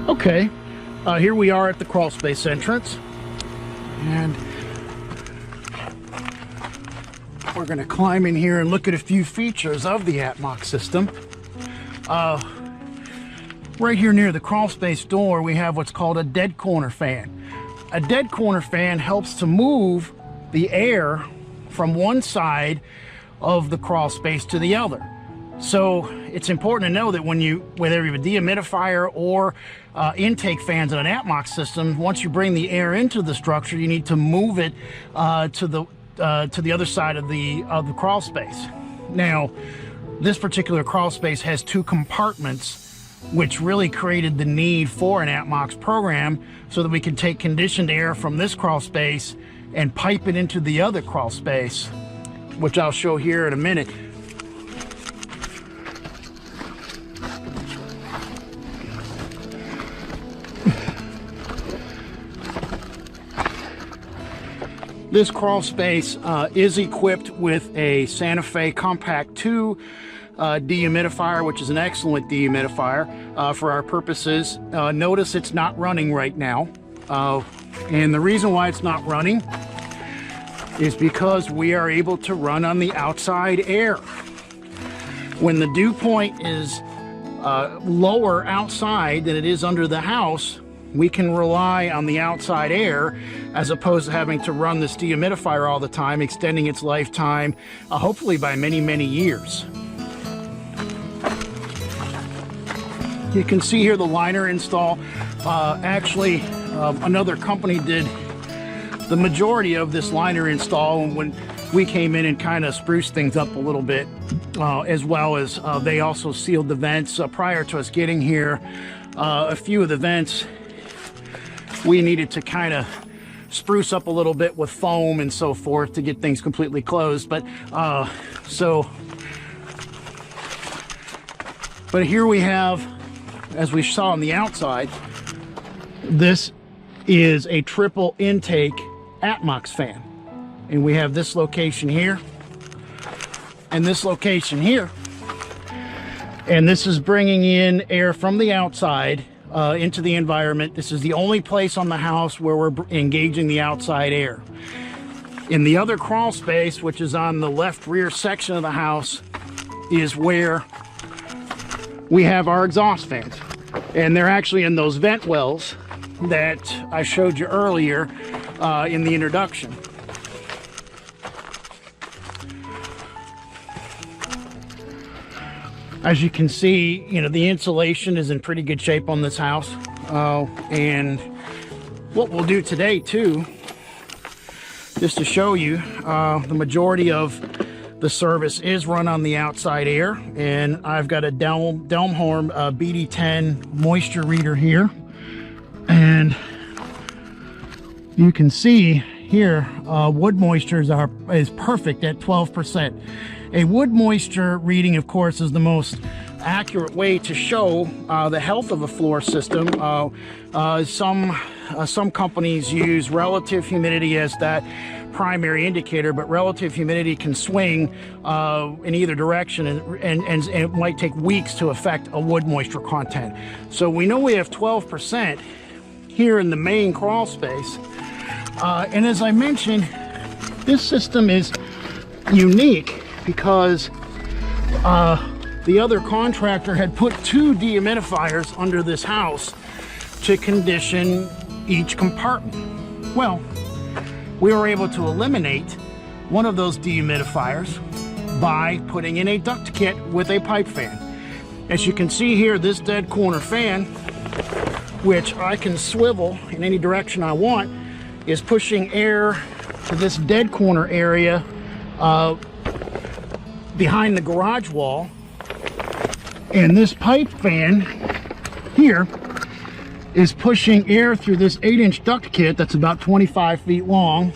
Okay, here we are at the crawl space entrance, and we're going to climb in here and look at a few features of the ATMOX system. Right here near the crawl space door, we have what's called a dead corner fan. A dead corner fan helps to move the air from one side of the crawl space to the other. So it's important to know that whether you have a dehumidifier or intake fans in an ATMOX system, once you bring the air into the structure, you need to move it to the other side of the crawl space. Now, this particular crawl space has two compartments, which really created the need for an ATMOX program so that we could take conditioned air from this crawl space and pipe it into the other crawl space, which I'll show here in a minute. This crawl space is equipped with a Santa Fe Compact 2 dehumidifier, which is an excellent dehumidifier for our purposes. Notice it's not running right now. And the reason why it's not running is because we are able to run on the outside air. When the dew point is lower outside than it is under the house, we can rely on the outside air as opposed to having to run this dehumidifier all the time, extending its lifetime, hopefully by many, many years. You can see here the liner install. Actually, another company did the majority of this liner install when we came in and kind of spruced things up a little bit, as well as they also sealed the vents. Prior to us getting here, a few of the vents we needed to kind of spruce up a little bit with foam and so forth to get things completely closed. But here we have, as we saw on the outside, this is a triple intake ATMOX fan, and we have this location here and this location here, and this is bringing in air from the outside into the environment. This is the only place on the house where we're engaging the outside air. In the other crawl space, which is on the left rear section of the house, is where we have our exhaust fans, and they're actually in those vent wells that I showed you earlier in the introduction. As you can see, the insulation is in pretty good shape on this house. And what we'll do today too, just to show you, the majority of the service is run on the outside air, and I've got a Delmhorn BD10 moisture reader here, and you can see here wood moisture is perfect at 12%. A wood moisture reading, of course, is the most accurate way to show the health of a floor system. Some companies use relative humidity as that primary indicator, but relative humidity can swing in either direction, and it might take weeks to affect a wood moisture content. So we know we have 12% here in the main crawl space, and as I mentioned, this system is unique because the other contractor had put two dehumidifiers under this house to condition each compartment. Well, we were able to eliminate one of those dehumidifiers by putting in a duct kit with a pipe fan. As you can see here, this dead corner fan, which I can swivel in any direction I want, is pushing air to this dead corner area behind the garage wall, and this pipe fan here is pushing air through this 8-inch duct kit that's about 25 feet long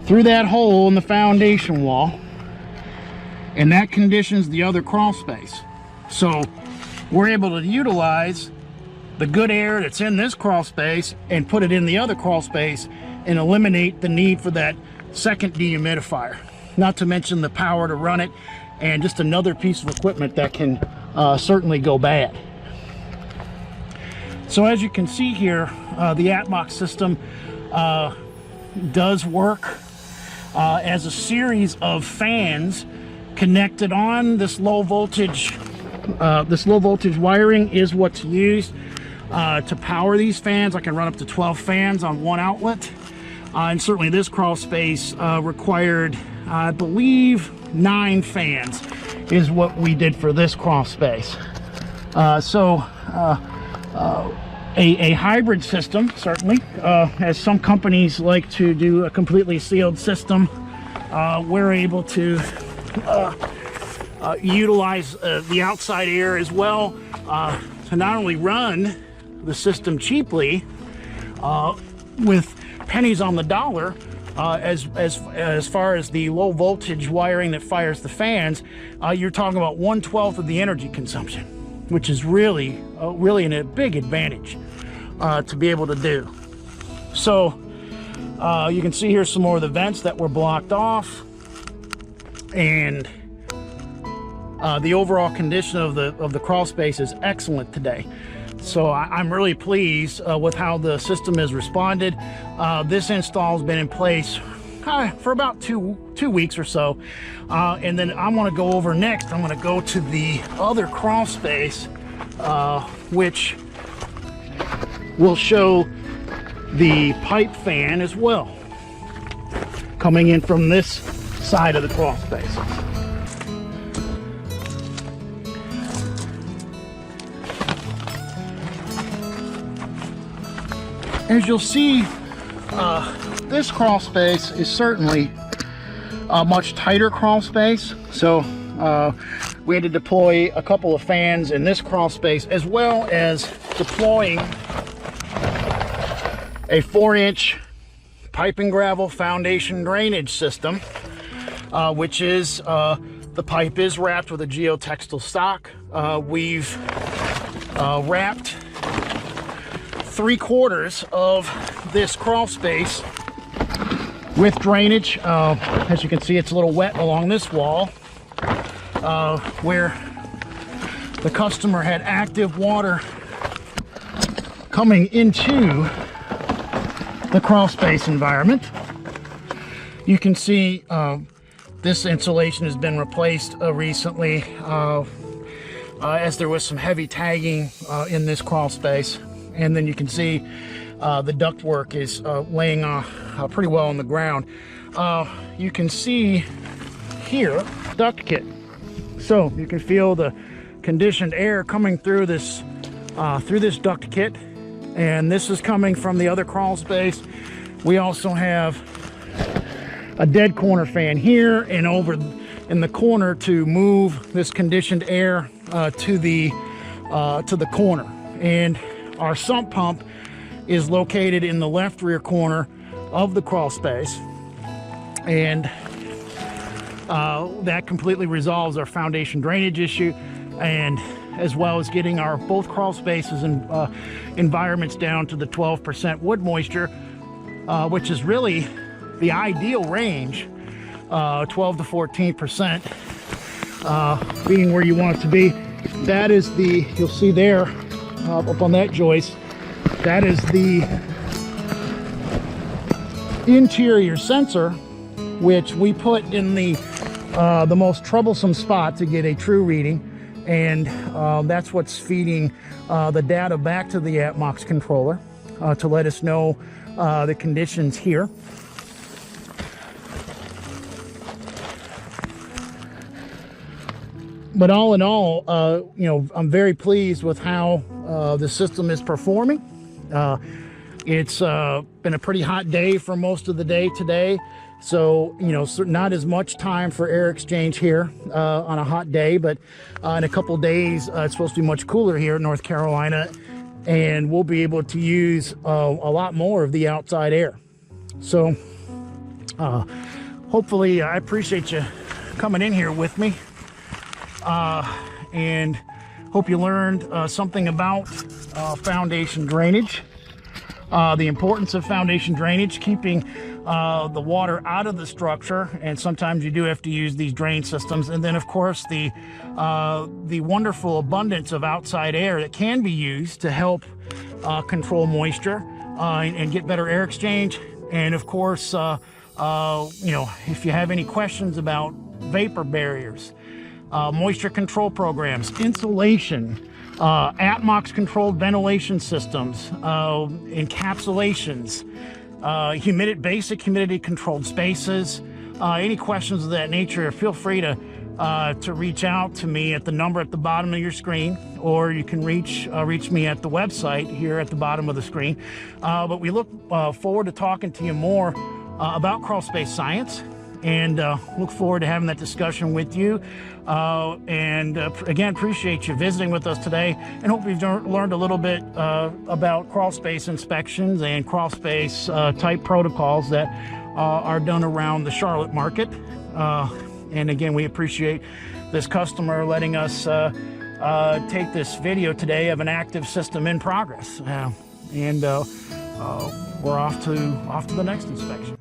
through that hole in the foundation wall, and that conditions the other crawl space. So we're able to utilize the good air that's in this crawl space and put it in the other crawl space and eliminate the need for that second dehumidifier. Not to mention the power to run it, and just another piece of equipment that can certainly go bad. So as you can see here, the ATMOX system does work as a series of fans connected on this low voltage wiring is what's used to power these fans. I can run up to 12 fans on one outlet, and certainly this crawl space required, I believe, 9 fans is what we did for this crawl space. A hybrid system, certainly, as some companies like to do a completely sealed system. We're able to utilize the outside air as well to not only run the system cheaply with pennies on the dollar, as far as the low voltage wiring that fires the fans, you're talking about 1/12 of the energy consumption, which is really a big advantage to be able to do. So you can see here some more of the vents that were blocked off, and the overall condition of the crawl space is excellent today. So I'm really pleased with how the system has responded. This install has been in place for about two weeks or so, and then I want to go over next. I'm going to go to the other crawl space, which will show the pipe fan as well, coming in from this side of the crawl space. As you'll see, this crawl space is certainly a much tighter crawl space. So we had to deploy a couple of fans in this crawl space, as well as deploying a 4-inch pipe and gravel foundation drainage system, which is the pipe is wrapped with a geotextile stock. We've wrapped 3/4 of this crawl space with drainage. As you can see, it's a little wet along this wall, where the customer had active water coming into the crawl space environment. You can see this insulation has been replaced recently, as there was some heavy tagging in this crawl space. And then you can see the ductwork is laying pretty well on the ground. You can see here duct kit, so you can feel the conditioned air coming through this duct kit, and this is coming from the other crawl space. We also have a dead corner fan here and over in the corner to move this conditioned air to the corner. And our sump pump is located in the left rear corner of the crawl space, and that completely resolves our foundation drainage issue, and as well as getting our both crawl spaces and environments down to the 12% wood moisture, which is really the ideal range, 12 to 14% being where you want it to be. That is you'll see there, up on that joist, that is the interior sensor, which we put in the most troublesome spot to get a true reading, and that's what's feeding the data back to the ATMOX controller to let us know the conditions here. But all in all, I'm very pleased with how the system is performing. It's been a pretty hot day for most of the day today, so not as much time for air exchange here on a hot day, but in a couple days it's supposed to be much cooler here in North Carolina, and we'll be able to use a lot more of the outside air. So hopefully, I appreciate you coming in here with me, and Hope you learned something about foundation drainage, the importance of foundation drainage, keeping the water out of the structure, and sometimes you do have to use these drain systems. And then, of course, the wonderful abundance of outside air that can be used to help control moisture and get better air exchange. And of course, you know, if you have any questions about vapor barriers, moisture control programs, insulation, ATMOX controlled ventilation systems, encapsulations, basic humidity controlled spaces, any questions of that nature, feel free to reach out to me at the number at the bottom of your screen, or you can reach me at the website here at the bottom of the screen. But we look forward to talking to you more about crawl space science, and look forward to having that discussion with you. Again, appreciate you visiting with us today, and hope you've learned a little bit about crawl space inspections and crawl space type protocols that are done around the Charlotte market. And again, we appreciate this customer letting us take this video today of an active system in progress. We're off to the next inspection.